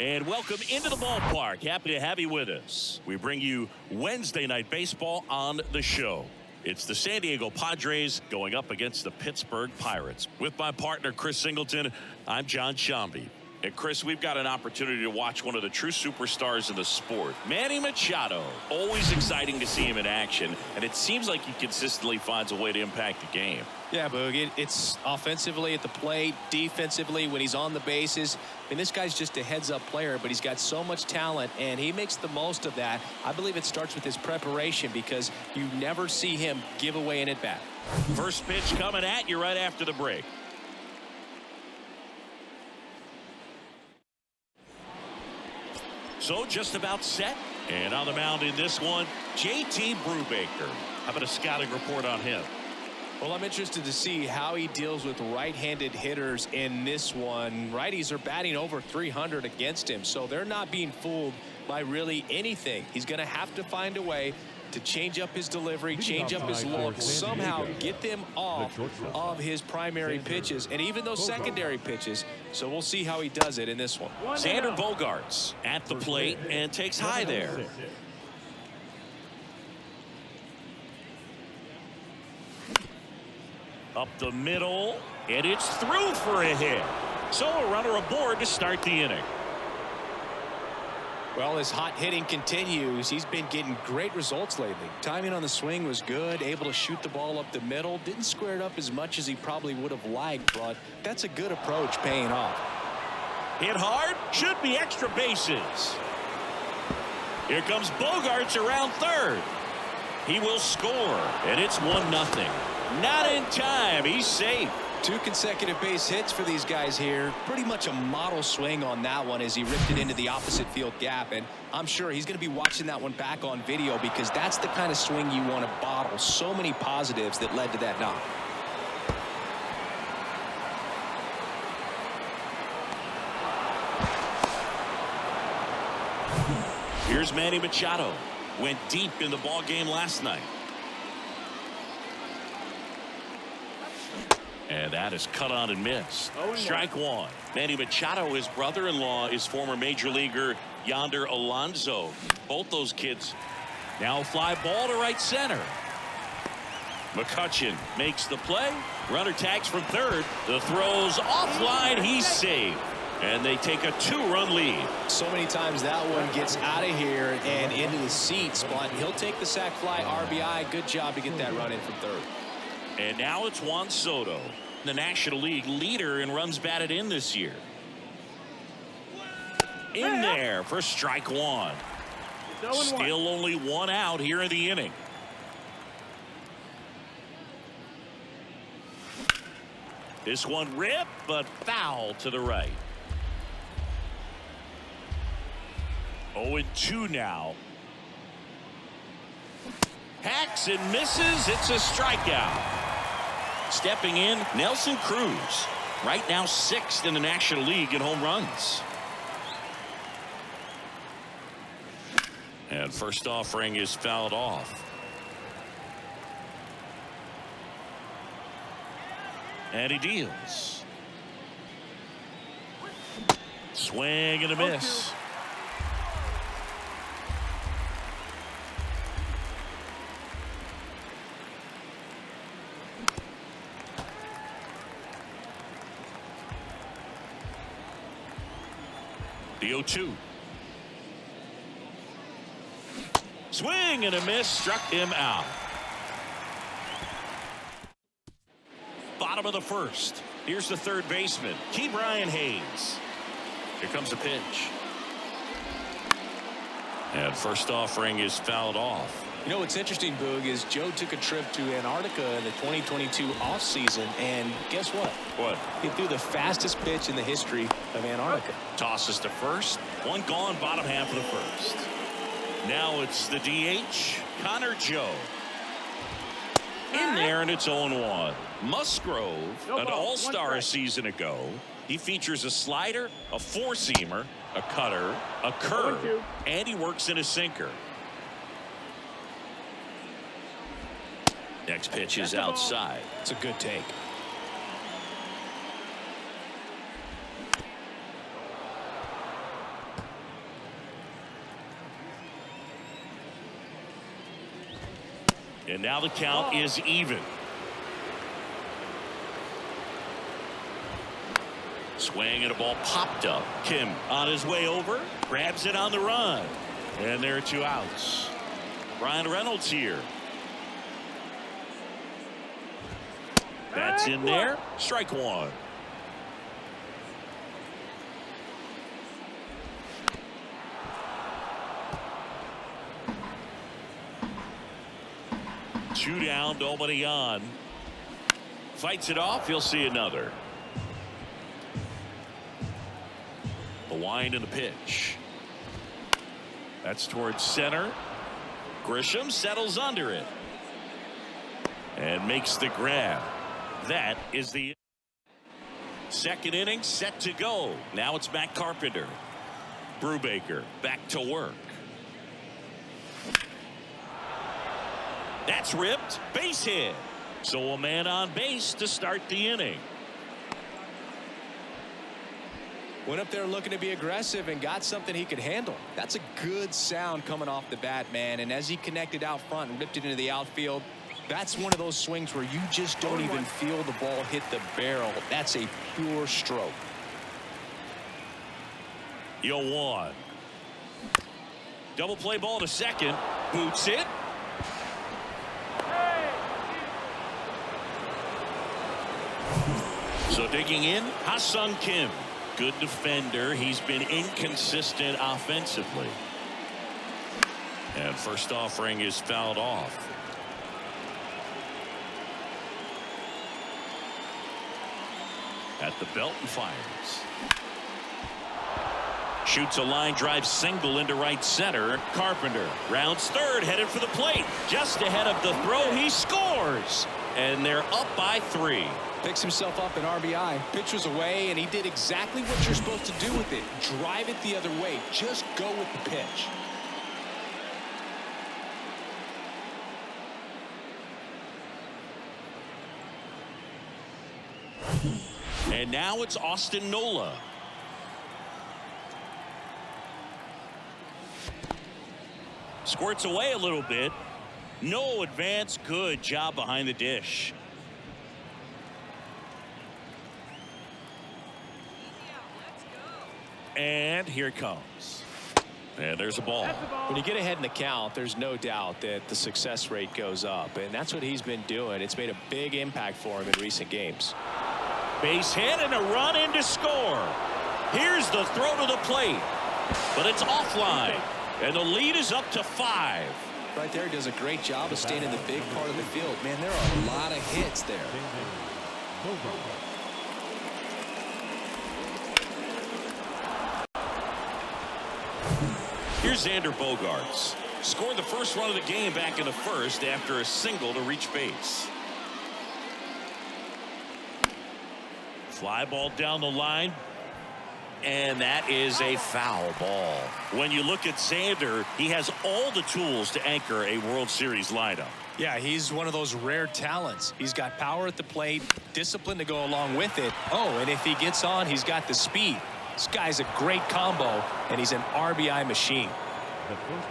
And welcome into the ballpark. Happy to have you with us. We bring you Wednesday Night Baseball on the show. It's the San Diego Padres going up against the Pittsburgh Pirates. With my partner, Chris Singleton, I'm John Shambi. And Chris, we've got an opportunity to watch one of the true superstars in the sport, Manny Machado. Always exciting to see him in action, and it seems like he consistently finds a way to impact the game. Yeah, Boog, it's offensively at the plate, defensively when he's on the bases. I mean, this guy's just a heads-up player, but he's got so much talent, and he makes the most of that. I believe it starts with his preparation because you never see him give away an at-bat. First pitch coming at you right after the break. So just about set. And on the mound in this one, JT Brubaker. How about a scouting report on him? Well, I'm interested to see how he deals with right-handed hitters in this one. Righties are batting over 300 against him, so they're not being fooled by really anything. He's going to have to find a way to change up his delivery, change up his look, somehow get them off of his primary pitches and even those secondary pitches. So we'll see how he does it in this one. Xander Bogaerts at the plate and takes high there. Up the middle, and it's through for a hit. So a runner aboard to start the inning. Well, his hot hitting continues. He's been getting great results lately. Timing on the swing was good, able to shoot the ball up the middle. Didn't square it up as much as he probably would have liked, but that's a good approach paying off. Hit hard, should be extra bases. Here comes Bogaerts around third. He will score, and it's 1-0. Not in time. He's safe. 2 consecutive base hits for these guys here. Pretty much a model swing on that one as he ripped it into the opposite field gap. And I'm sure he's going to be watching that one back on video because that's the kind of swing you want to bottle. So many positives that led to that knock. Here's Manny Machado. Went deep in the ball game last night. And that is cut on and missed. Strike one. Manny Machado, his brother-in-law, is former major leaguer Yonder Alonso. Both those kids now fly ball to right center. McCutchen makes the play. Runner tags from third. The throw's offline. He's safe. And they take a 2-run lead. So many times that one gets out of here and into the seats, but he'll take the sac fly RBI. Good job to get that run in from third. And now it's Juan Soto, the National League leader in runs batted in this year. In there for strike one. Still only one out here in the inning. This one ripped, but foul to the right. 0-2 now. Hacks and misses. It's a strikeout. Stepping in, Nelson Cruz. Right now 6th in the National League in home runs. And first offering is fouled off. And he deals. Swing and a miss. The 0-2. Swing and a miss, struck him out. Bottom of the first. Here's the third baseman, Ke'Bryan Hayes. Here comes a pitch. And first offering is fouled off. You know what's interesting, Boog, is Joe took a trip to Antarctica in the 2022 offseason, and guess what? What? He threw the fastest pitch in the history of Antarctica. Tosses to first. One gone, bottom half of the first. Now it's the DH, Connor Joe. In there, and it's 0-1. Musgrove, an all-star a season ago. He features a slider, a four-seamer, a cutter, a curve, and he works in a sinker. Next pitch is outside. It's a good take. And now the count is even. Swing and a ball popped up. Kim on his way over, grabs it on the run. And there are 2 outs. Ryan Reynolds here. That's in there. Strike 1. Two down, nobody on. Fights it off. He'll see another. The wind and the pitch. That's towards center. Grisham settles under it and makes the grab. That is the second inning set to go. Now it's Matt Carpenter. Brubaker back to work. That's ripped. Base hit. So a man on base to start the inning. Went up there looking to be aggressive and got something he could handle. That's a good sound coming off the bat, man. And as he connected out front and ripped it into the outfield, that's one of those swings where you just don't even feel the ball hit the barrel. That's a pure stroke. 0-1. Double play ball to second. Boots it. So digging in, Ha-Seong Kim. Good defender. He's been inconsistent offensively. And first offering is fouled off. At the belt and fires. Shoots a line drive single into right center. Carpenter rounds third, headed for the plate. Just ahead of the throw, he scores. And they're up by 3. Picks himself up an RBI. Pitch was away, and he did exactly what you're supposed to do with it. Drive it the other way. Just go with the pitch. And now it's Austin Nola. Squirts away a little bit. No advance. Good job behind the dish. And here it comes. And there's a ball. When you get ahead in the count, there's no doubt that the success rate goes up. And that's what he's been doing. It's made a big impact for him in recent games. Base hit and a run in to score. Here's the throw to the plate. But it's offline. And the lead is up to 5. Right there, does a great job of staying in the big part of the field. Man, there are a lot of hits there. Here's Xander Bogaerts. Scored the first run of the game back in the first after a single to reach base. Fly ball down the line. And that is a foul ball. When you look at Xander, he has all the tools to anchor a World Series lineup. Yeah, he's one of those rare talents. He's got power at the plate, discipline to go along with it. Oh, and if he gets on, he's got the speed. This guy's a great combo, and he's an RBI machine.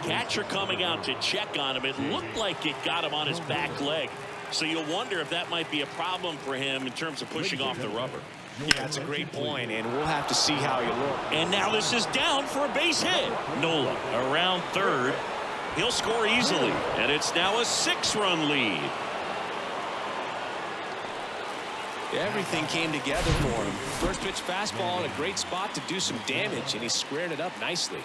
Catcher coming out to check on him. It looked like it got him on his back leg. So you'll wonder if that might be a problem for him in terms of pushing off the rubber. Yeah, that's a great point, and we'll have to see how he looks. And now this is down for a base hit. Nola around third. He'll score easily, and it's now a 6-run lead. Everything came together for him. First pitch fastball in a great spot to do some damage, and he squared it up nicely.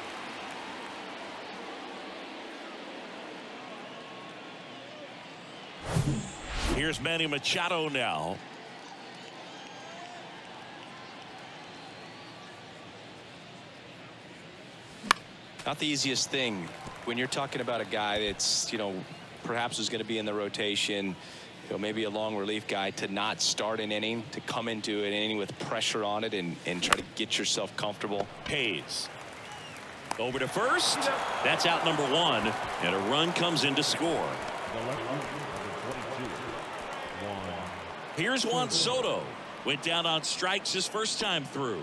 Here's Manny Machado now. Not the easiest thing when you're talking about a guy that's, perhaps is going to be in the rotation, maybe a long relief guy, to not start an inning, to come into an inning with pressure on it and try to get yourself comfortable. Hayes over to first. That's out number 1, and a run comes in to score. Here's Juan Soto. Went down on strikes his first time through.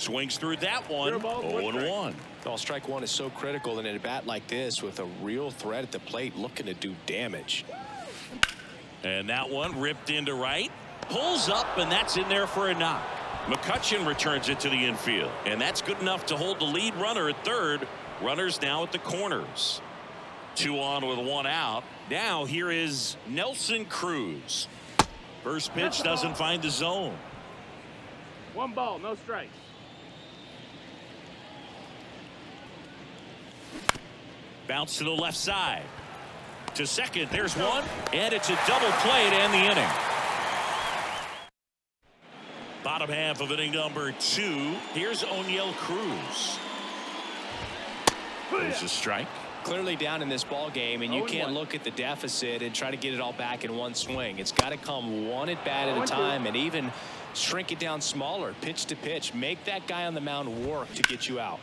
Swings through that one. 0-1. Well, strike one is so critical in a bat like this with a real threat at the plate looking to do damage. And that one ripped into right. Pulls up, and that's in there for a knock. McCutchen returns it to the infield, and that's good enough to hold the lead runner at third. Runners now at the corners. 2 on with 1 out. Now here is Nelson Cruz. First pitch doesn't find the zone. 1 ball, no strikes. Bounce to the left side. To second, there's one, and it's a double play to end the inning. Bottom half of inning number 2. Here's O'Neill Cruz. There's a strike. Clearly down in this ball game, and you can't look at the deficit and try to get it all back in one swing. It's got to come one at bat at a time, and even shrink it down smaller, pitch to pitch. Make that guy on the mound work to get you out.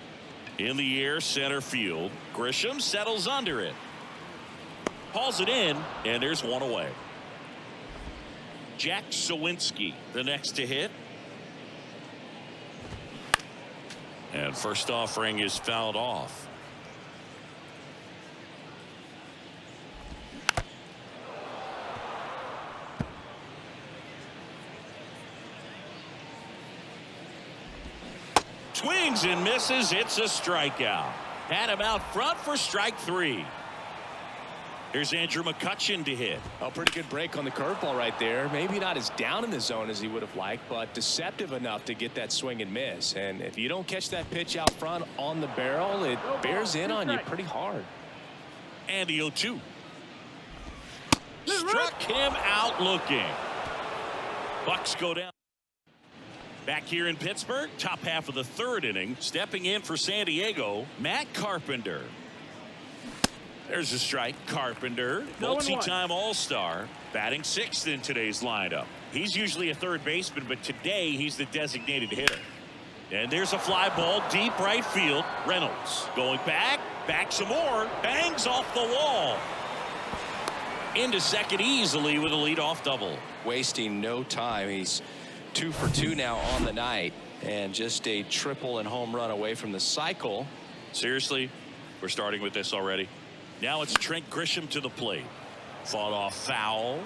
In the air, center field. Grisham settles under it. Hauls it in, and there's one away. Jack Sawinski, the next to hit. And first offering is fouled off. Swings and misses. It's a strikeout. Had him out front for strike 3. Here's Andrew McCutchen to hit. A pretty good break on the curveball right there. Maybe not as down in the zone as he would have liked, but deceptive enough to get that swing and miss. And if you don't catch that pitch out front on the barrel, it bears in on you pretty hard. And the 0-2. Struck him out looking. Bucks go down. Back here in Pittsburgh, top half of the 3rd inning. Stepping in for San Diego, Matt Carpenter. There's a strike. Carpenter, multi-time All-Star, batting 6th in today's lineup. He's usually a third baseman, but today he's the designated hitter. And there's a fly ball deep right field. Reynolds going back some more, bangs off the wall. Into second easily with a leadoff double. Wasting no time. He's 2 for 2 now on the night, and just a triple and home run away from the cycle. Seriously, we're starting with this already. Now it's Trent Grisham to the plate. Fought off foul.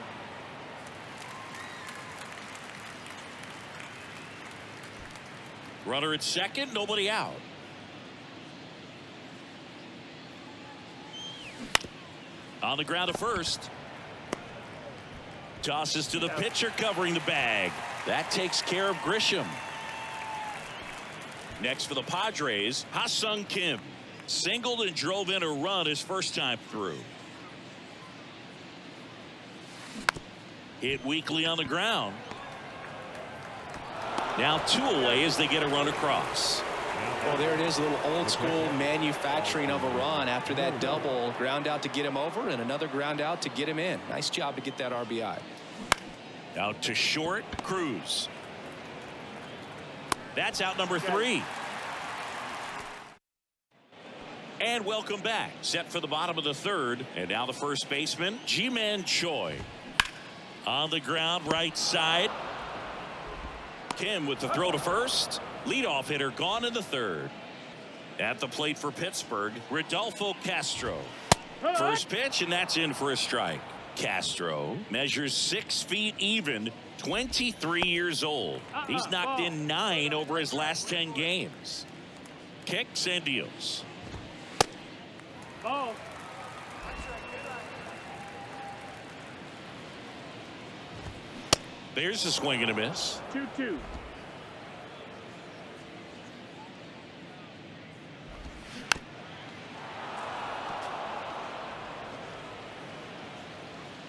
Runner at second, nobody out. On the ground to first. Tosses to the pitcher covering the bag. That takes care of Grisham. Next for the Padres, Ha-Seong Kim. Singled and drove in a run his first time through. Hit weakly on the ground. Now 2 away as they get a run across. Well, there it is, a little old school manufacturing of a run after that double. Ground out to get him over and another ground out to get him in. Nice job to get that RBI. Out to short, Cruz. That's out number 3. And welcome back. Set for the bottom of the 3rd. And now the first baseman, Ji-Man Choi. On the ground, right side. Kim with the throw to first. Leadoff hitter gone in the 3rd. At the plate for Pittsburgh, Rodolfo Castro. First pitch, and that's in for a strike. Castro measures 6 feet even, 23 years old. He's knocked in 9 over his last 10 games. Kicks and deals. Ball. There's a swing and a miss. 2-2.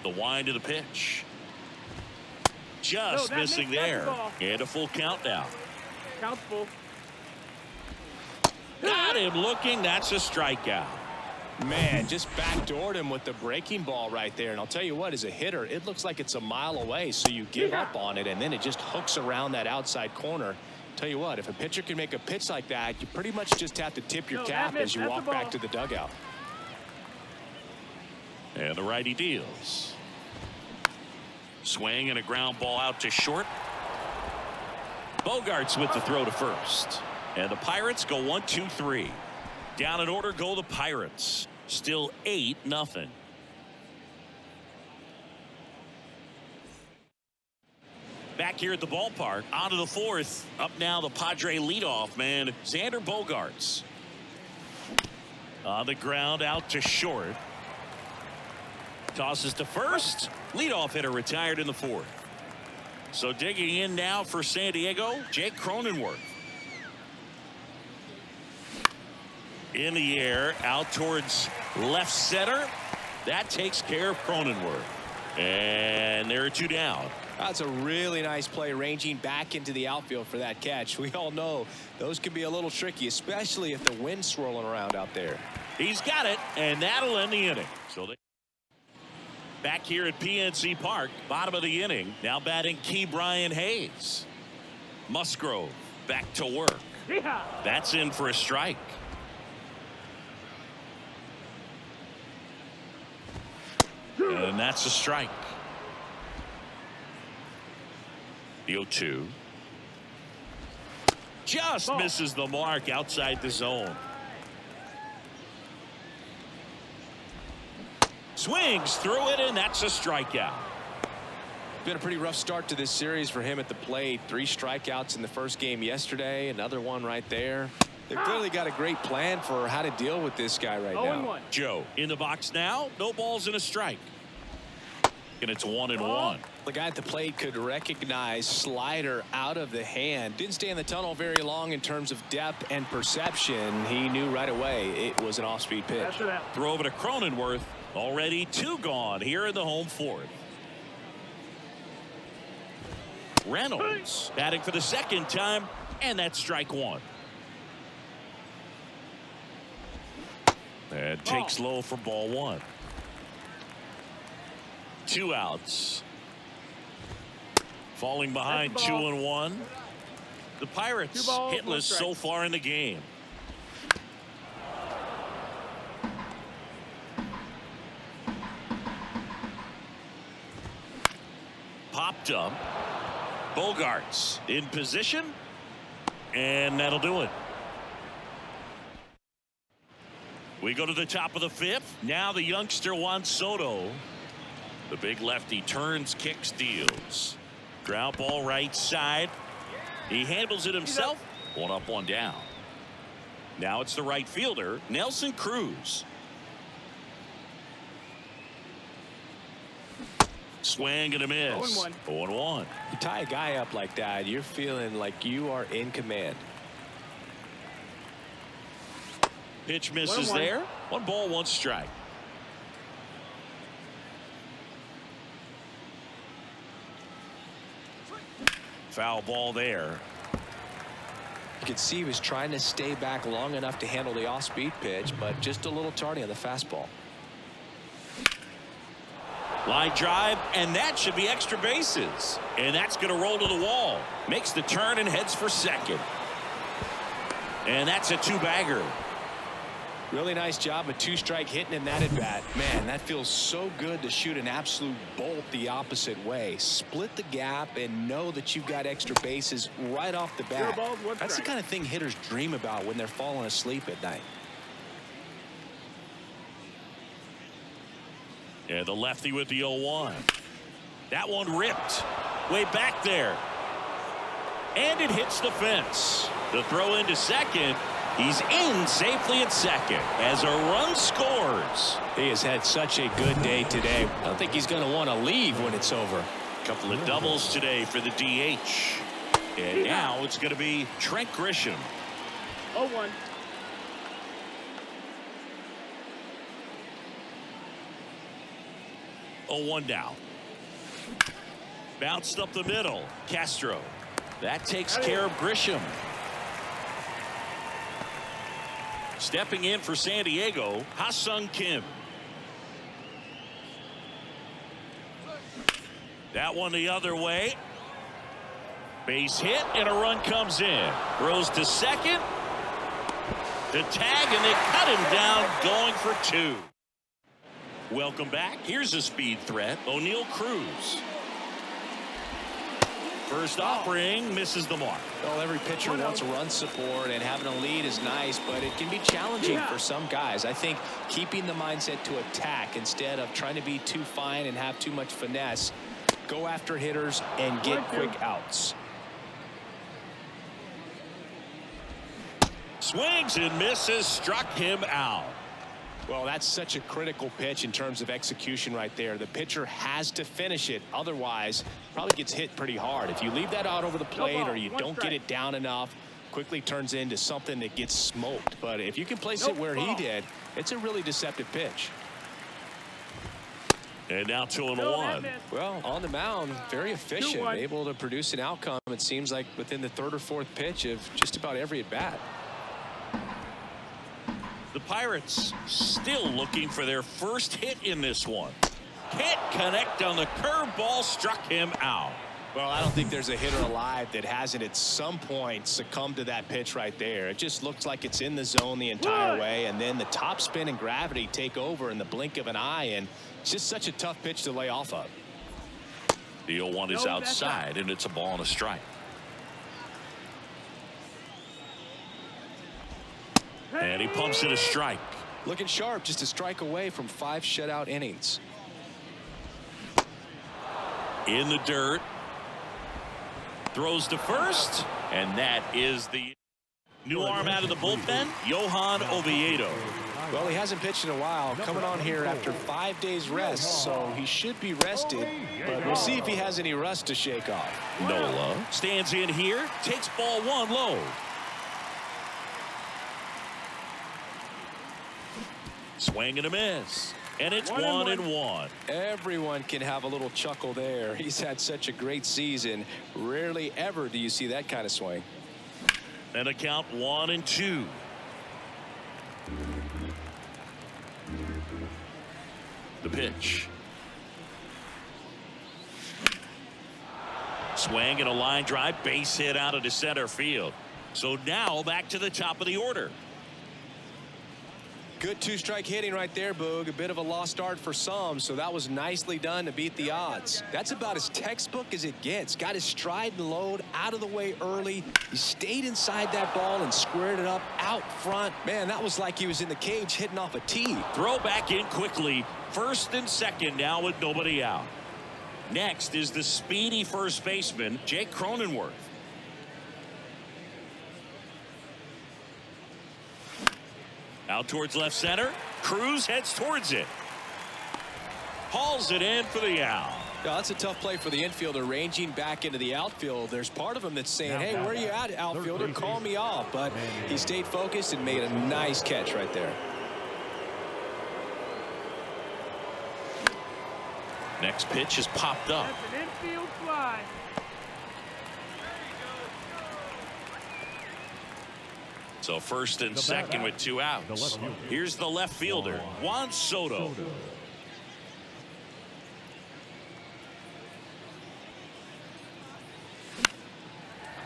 The wind of the pitch. Just missing there. And a full count now. Count's full. Got him looking. That's a strikeout. Man, just backdoored him with the breaking ball right there. And I'll tell you what, as a hitter, it looks like it's a mile away. So you give up on it, and then it just hooks around that outside corner. Tell you what, if a pitcher can make a pitch like that, you pretty much just have to tip your cap as you walk back to the dugout. And the righty deals. Swing and a ground ball out to short. Bogarts with the throw to first. And the Pirates go 1-2-3. Down in order go the Pirates. Still 8-0. Back here at the ballpark, on to the fourth. Up now the Padre leadoff man, Xander Bogaerts. On the ground out to short. Tosses to first. Leadoff hitter retired in the fourth. So digging in now for San Diego, Jake Cronenworth. In the air, out towards left center. That takes care of Cronenworth. And there are two down. That's a really nice play, ranging back into the outfield for that catch. We all know those can be a little tricky, especially if the wind's swirling around out there. He's got it, and that'll end the inning. So back here at PNC Park, bottom of the inning. Now batting Brian Hayes. Musgrove back to work. Yeehaw! That's in for a strike. And that's a strike. The 0-2. Just misses the mark outside the zone. Swings through it, and that's a strikeout. Been a pretty rough start to this series for him at the plate. 3 strikeouts in the first game yesterday. Another one right there. They've clearly got a great plan for how to deal with this guy right now. Joe in the box now. No balls and a strike. And it's 1-1. The guy at the plate could recognize slider out of the hand. Didn't stay in the tunnel very long in terms of depth and perception. He knew right away it was an off-speed pitch. Throw over to Cronenworth. Already 2 gone here in the home fourth. Reynolds batting for the second time, and that's strike 1. And takes low for ball 1. 2 outs. Falling behind 2-1. The Pirates hitless so far in the game. Popped up. Bogaerts in position, and that'll do it. We go to the top of the 5th. Now the youngster Juan Soto. The big lefty turns, kicks, deals. Ground ball right side. He handles it himself. 1 up, 1 down. Now it's the right fielder, Nelson Cruz. Swing and a miss. 0-1. You tie a guy up like that, you're feeling like you are in command. Pitch misses there. 1 ball, 1 strike. Foul ball there. You could see he was trying to stay back long enough to handle the off-speed pitch, but just a little tardy on the fastball. Line drive, and that should be extra bases. And that's going to roll to the wall. Makes the turn and heads for second. And that's a 2-bagger. Really nice job, a 2-strike hitting in that at bat. Man, that feels so good to shoot an absolute bolt the opposite way. Split the gap and know that you've got extra bases right off the bat. That's the kind of thing hitters dream about when they're falling asleep at night. Yeah, the lefty with the 0-1. That one ripped way back there. And it hits the fence. The throw into second. He's in safely at second as a run scores. He has had such a good day today. I don't think he's going to want to leave when it's over. A couple of doubles today for the DH. And now it's going to be Trent Grisham. 0-1. One down. Bounced up the middle. Castro. That takes care of Grisham. Stepping in for San Diego, Ha-Seong Kim. That one the other way. Base hit, and a run comes in. Throws to second. The tag, and they cut him down, going for 2. Welcome back. Here's a speed threat, O'Neal Cruz. First offering misses the mark. Well, every pitcher wants run support, and having a lead is nice, but it can be challenging for some guys. I think keeping the mindset to attack instead of trying to be too fine and have too much finesse. Go after hitters and get quick outs. Swings and misses, struck him out. Well, that's such a critical pitch in terms of execution right there. The pitcher has to finish it. Otherwise, probably gets hit pretty hard. If you leave that out over the plate or you don't get it down enough, quickly turns into something that gets smoked. But if you can place it where he did, it's a really deceptive pitch. And now 2-1. Well, on the mound, very efficient, able to produce an outcome, it seems like, within the third or fourth pitch of just about every at-bat. The Pirates still looking for their first hit in this one. Can't connect on the curveball, struck him out. Well, I don't think there's a hitter alive that hasn't at some point succumbed to that pitch right there. It just looks like it's in the zone the entire way, and then the top spin and gravity take over in the blink of an eye, and it's just such a tough pitch to lay off of. The 0-1 is outside, and it's a ball and a strike. And he pumps it a strike. Looking sharp, just a strike away from 5 shutout innings. In the dirt. Throws to first. And that is the new arm out of the bullpen, Johan Oviedo. Well, he hasn't pitched in a while. Coming on here after 5 days rest, so he should be rested. But we'll see if he has any rust to shake off. Nola stands in here. Takes ball 1 low. Swing and a miss. And it's 1-1. Everyone can have a little chuckle there. He's had such a great season. Rarely ever do you see that kind of swing. And a count 1-2. The pitch. Swing and a line drive, base hit out into center field. So now back to the top of the order. Good 2-strike hitting right there, Boog. A bit of a lost art for some, so that was nicely done to beat the odds. That's about as textbook as it gets. Got his stride and load out of the way early. He stayed inside that ball and squared it up out front. Man, that was like he was in the cage hitting off a tee. Throw back in quickly. First and second now with nobody out. Next is the speedy first baseman, Jake Cronenworth. Out towards left center. Cruz heads towards it. Hauls it in for the out. Yeah, that's a tough play for the infielder, ranging back into the outfield. There's part of him that's saying, hey, where are you at, outfielder? Call me off. But he stayed focused and made a nice catch right there. Next pitch is popped up. That's an infield fly. So first and second with 2 outs. Here's the left fielder, Juan Soto.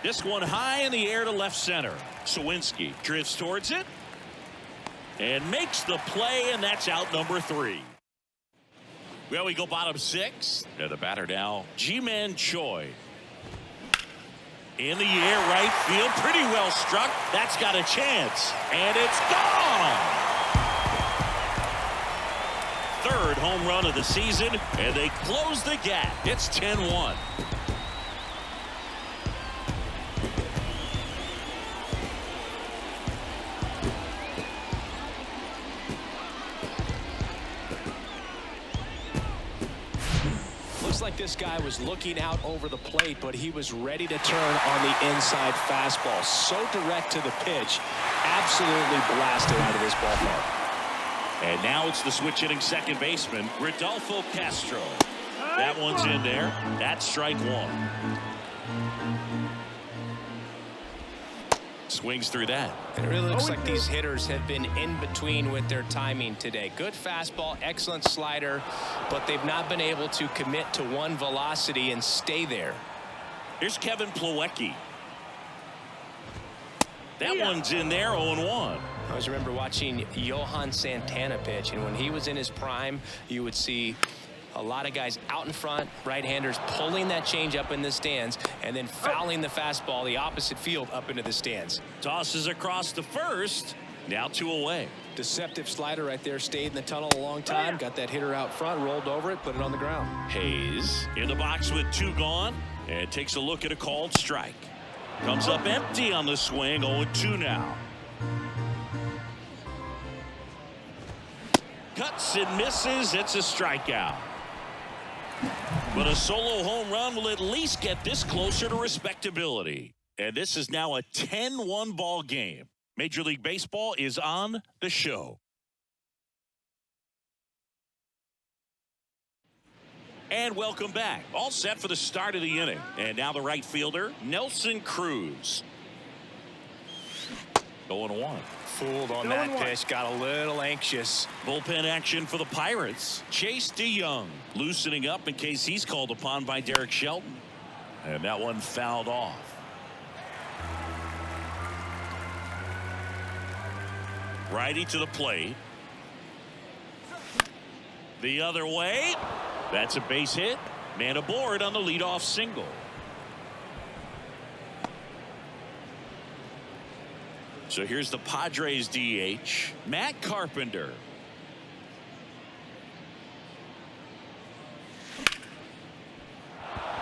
This one high in the air to left center. Sawinski drifts towards it and makes the play, and that's out number 3. Well, we go bottom 6. And the batter now, Ji-Man Choi. In the air, right field, pretty well struck. That's got a chance, and it's gone. Third home run of the season, and they close the gap. It's 10-1. Looks like this guy was looking out over the plate, but he was ready to turn on the inside fastball. So direct to the pitch. Absolutely blasted out of this ballpark. And now it's the switch hitting second baseman, Rodolfo Castro. That one's in there. That's strike 1. Swings through that. It really looks like these hitters have been in between with their timing today. Good fastball, excellent slider, but they've not been able to commit to one velocity and stay there. Here's Kevin Plawecki. That one's in there, 0-1. I always remember watching Johan Santana pitch, and when he was in his prime, you would see A lot of guys out in front, right-handers pulling that change up in the stands and then fouling the fastball the opposite field up into the stands. Tosses across to first. Now 2 away. Deceptive slider right there. Stayed in the tunnel a long time. Got that hitter out front, rolled over it, put it on the ground. Hayes in the box with 2 gone and takes a look at a called strike. Comes up empty on the swing. 0-2 now. Cuts and misses. It's a strikeout. But a solo home run will at least get this closer to respectability. And this is now a 10-1 ball game. Major League Baseball is on the show. And welcome back. All set for the start of the inning. And now the right fielder, Nelson Cruz. 0-1. Fooled on that pitch. Got a little anxious. Bullpen action for the Pirates. Chase DeYoung loosening up in case he's called upon by Derek Shelton. And that one fouled off. Righty to the plate. The other way. That's a base hit. Man aboard on the leadoff single. So here's the Padres DH, Matt Carpenter.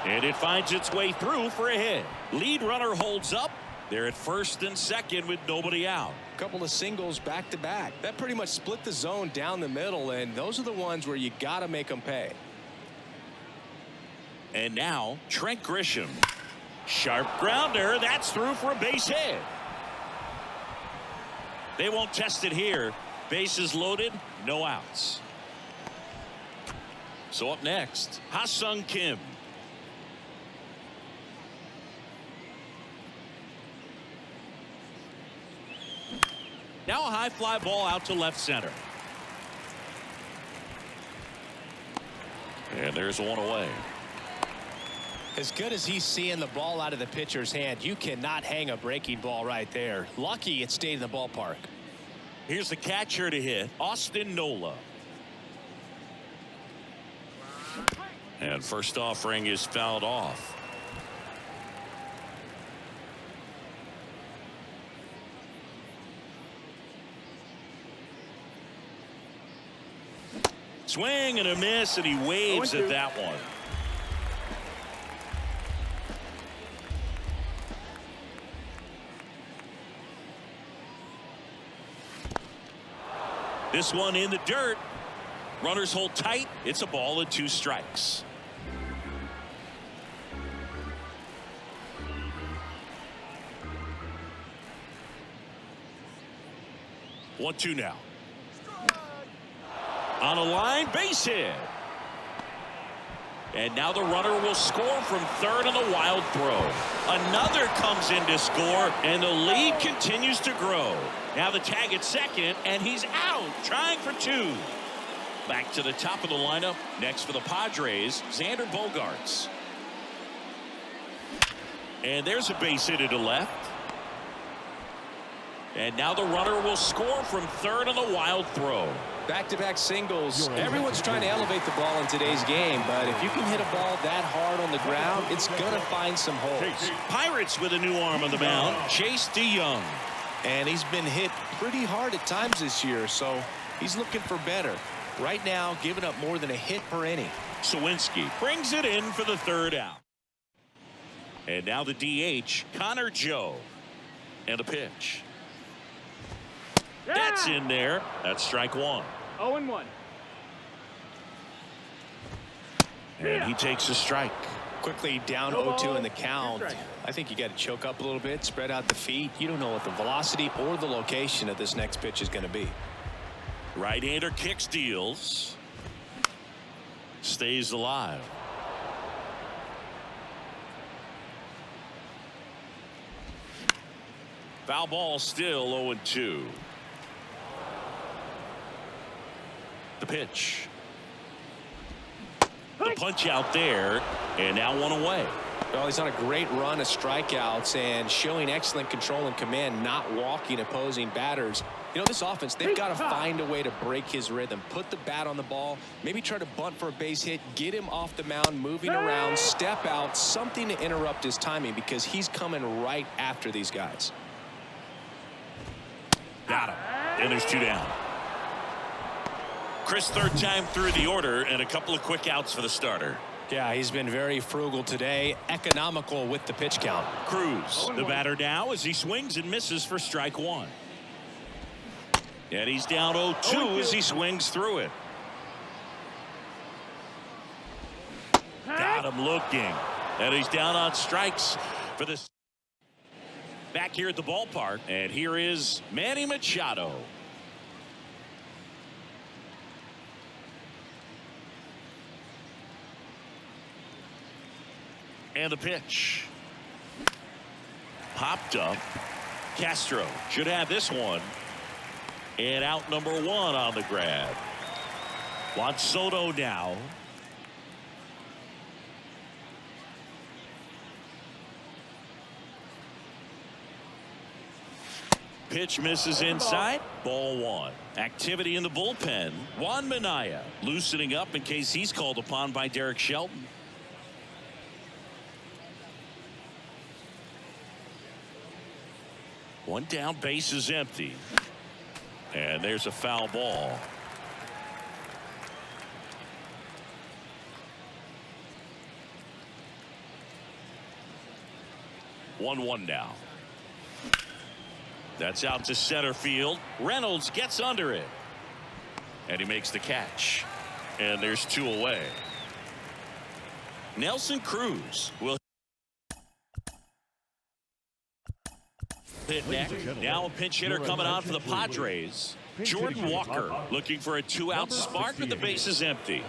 And it finds its way through for a hit. Lead runner holds up. They're at first and second with nobody out. A couple of singles back to back. That pretty much split the zone down the middle, and those are the ones where you got to make them pay. And now Trent Grisham. Sharp grounder. That's through for a base hit. They won't test it here. Bases loaded, no outs. So up next, Ha-Seong Kim. Now a high fly ball out to left center. And there's one away. As good as he's seeing the ball out of the pitcher's hand, you cannot hang a breaking ball right there. Lucky it stayed in the ballpark. Here's the catcher to hit, Austin Nola. And first offering is fouled off. Swing and a miss, and he waves at that one. This one in the dirt. Runners hold tight. It's a ball and 2 strikes. One, 2 now. On a line, base hit. And now the runner will score from third on the wild throw. Another comes in to score, and the lead continues to grow. Now the tag at second, and he's out, trying for 2. Back to the top of the lineup. Next for the Padres, Xander Bogaerts. And there's a base hit to left. And now the runner will score from third on the wild throw. Back-to-back singles. Everyone's trying to elevate the ball in today's game, but if you can hit a ball that hard on the ground, it's going to find some holes. Pirates with a new arm on the mound, Chase DeYoung. And he's been hit pretty hard at times this year, so he's looking for better. Right now, giving up more than a hit per inning. Sawinski brings it in for the third out. And now the DH, Connor Joe. And a pitch. Yeah! That's in there. That's strike 1. 0-1. And he takes a strike. Quickly down 0-2 in the count. I think you got to choke up a little bit, spread out the feet. You don't know what the velocity or the location of this next pitch is going to be. Right-hander kicks, deals. Stays alive. Foul ball still 0-2. The pitch. The punch out there, and now one away. Well, he's on a great run of strikeouts and showing excellent control and command, not walking opposing batters. You know, this offense, they've got to find a way to break his rhythm, put the bat on the ball, maybe try to bunt for a base hit, get him off the mound, moving around, step out, something to interrupt his timing because he's coming right after these guys. Got him. And there's 2 down. Chris, third time through the order and a couple of quick outs for the starter. Yeah, he's been very frugal today, economical with the pitch count. Cruz, the batter now as he swings and misses for strike 1. And he's down 0-2 as he swings through it. Got him looking. And he's down on strikes for this. Back here at the ballpark. And here is Manny Machado. And the pitch. Popped up. Castro should have this one. And out number 1 on the grab. Juan Soto now. Pitch misses inside. Ball 1. Activity in the bullpen. Juan Minaya loosening up in case he's called upon by Derek Shelton. One down, base is empty. And there's a foul ball. One now. That's out to center field. Reynolds gets under it. And he makes the catch. And there's 2 away. Nelson Cruz will hit next. Now a pinch hitter coming on for the Padres. Jordan Walker looking for a 2-out spark with the bases empty.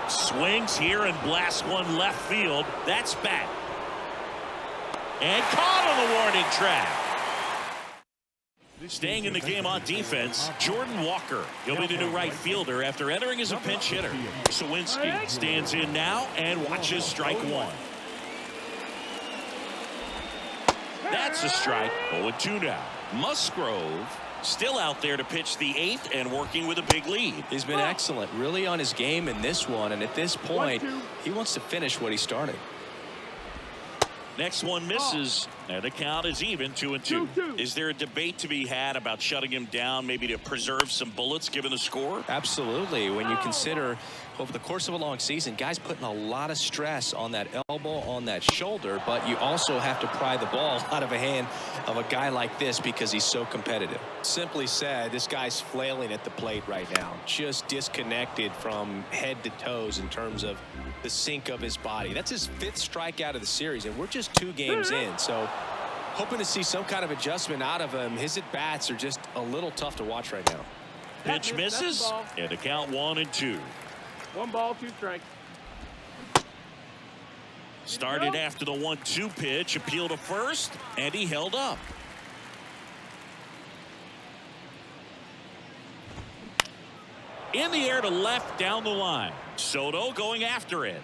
Swings here and blasts one left field. That's back. And caught on the warning track. Staying in the game on defense, Jordan Walker. He'll be the new right fielder after entering as a pinch hitter. Sawinski stands in now and watches strike 1. That's a strike. 0-2 now. Musgrove still out there to pitch the 8th and working with a big lead. He's been excellent, really on his game in this one, and at this point, he wants to finish what he started. Next one misses, and the count is even 2-2. Is there a debate to be had about shutting him down, maybe to preserve some bullets given the score? Absolutely. When you consider over the course of a long season, guys putting a lot of stress on that elbow, on that shoulder, but you also have to pry the ball out of a hand of a guy like this because he's so competitive. Simply said, this guy's flailing at the plate right now, just disconnected from head to toes in terms of the sync of his body. That's his 5th strikeout of the series, and we're just 2 games in, so hoping to see some kind of adjustment out of him. His at-bats are just a little tough to watch right now. Pitch misses, and the count 1-2. 1 ball, 2 strikes. Started after the 1-2 pitch, appeal to first, and he held up. In the air to left down the line. Soto going after it.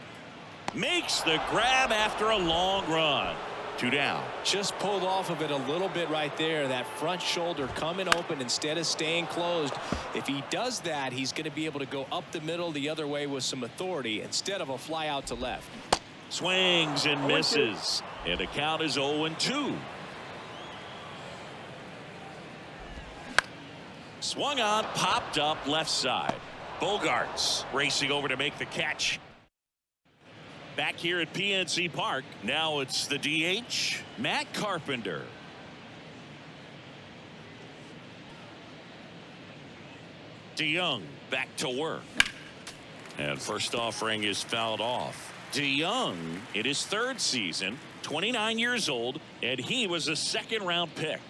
Makes the grab after a long run. 2 down. Just pulled off of it a little bit right there. That front shoulder coming open instead of staying closed. If he does that, he's going to be able to go up the middle the other way with some authority instead of a fly out to left. Swings and misses. And the count is 0-2. Swung on, popped up left side. Bogarts racing over to make the catch. Back here at PNC Park, now it's the DH, Matt Carpenter. DeYoung back to work. And first offering is fouled off. DeYoung in his 3rd season, 29 years old, and he was a 2nd-round pick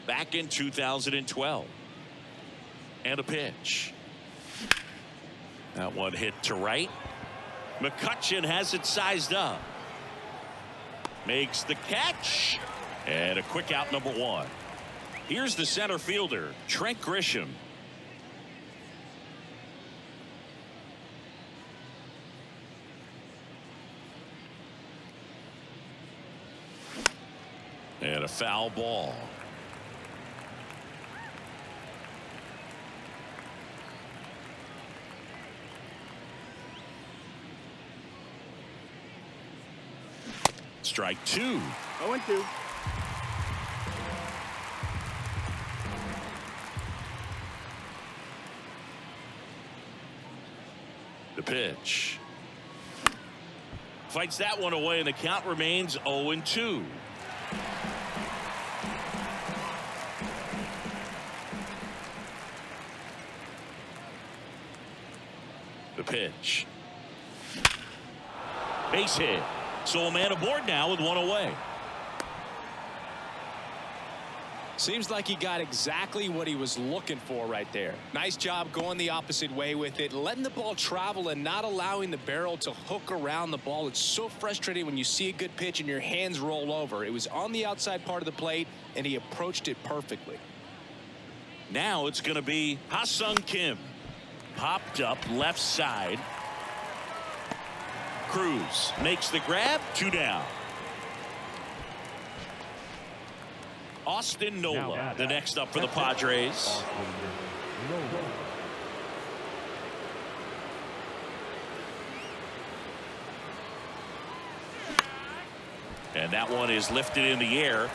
back in 2012. And a pitch. That one hit to right. McCutchen has it sized up. Makes the catch. And a quick out number 1. Here's the center fielder, Trent Grisham. And a foul ball. Strike 2. 0-2. The pitch. Fights that one away, and the count remains 0-2. The pitch. Base hit. So a man aboard now with one away. Seems like he got exactly what he was looking for right there. Nice job going the opposite way with it, letting the ball travel and not allowing the barrel to hook around the ball. It's so frustrating when you see a good pitch and your hands roll over. It was on the outside part of the plate, and he approached it perfectly. Now it's going to be Ha-Seong Kim. Popped up left side. Cruz makes the grab. 2 down. Austin Nola, the next up for the Padres. And that one is lifted in the air.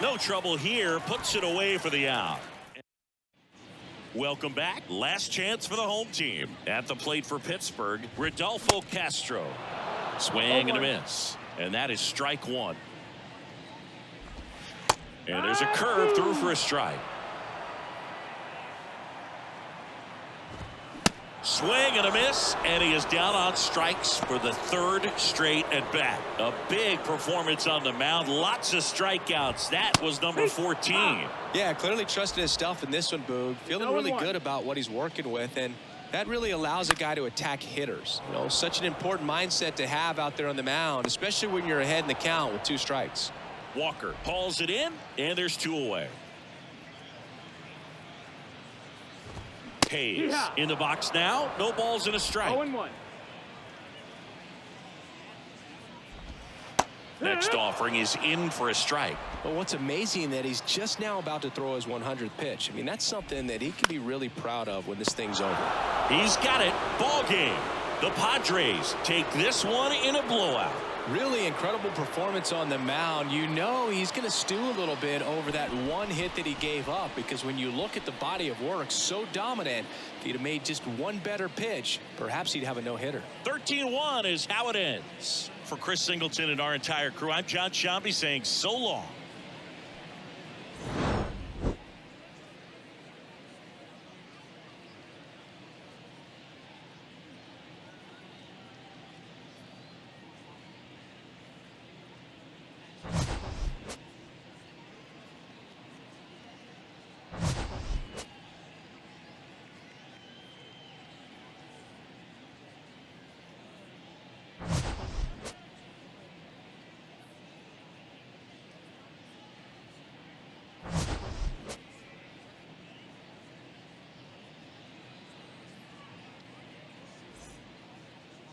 No trouble here. Puts it away for the out. Welcome back. Last chance for the home team. At the plate for Pittsburgh, Rodolfo Castro. Swing and a miss. And that is strike 1. And there's a curve through for a strike. Swing and a miss, and he is down on strikes for the 3rd straight at bat. A big performance on the mound. Lots of strikeouts. That was number 14. Yeah, clearly trusting his stuff in this one, Boog. Feeling really good about what he's working with, and that really allows a guy to attack hitters. You know, such an important mindset to have out there on the mound, especially when you're ahead in the count with 2 strikes. Walker hauls it in, and there's 2 away. Hayes in the box now. No balls and a strike. 0-1. Next offering is in for a strike. But what's amazing that he's just now about to throw his 100th pitch. I mean, that's something that he can be really proud of when this thing's over. He's got it. Ball game. The Padres take this one in a blowout. Really incredible performance on the mound. You know he's going to stew a little bit over that 1 hit that he gave up, because when you look at the body of work, so dominant. If he'd have made just 1 better pitch, perhaps he'd have a no-hitter. 13-1 is how it ends. For Chris Singleton and our entire crew, I'm John Shambi saying so long.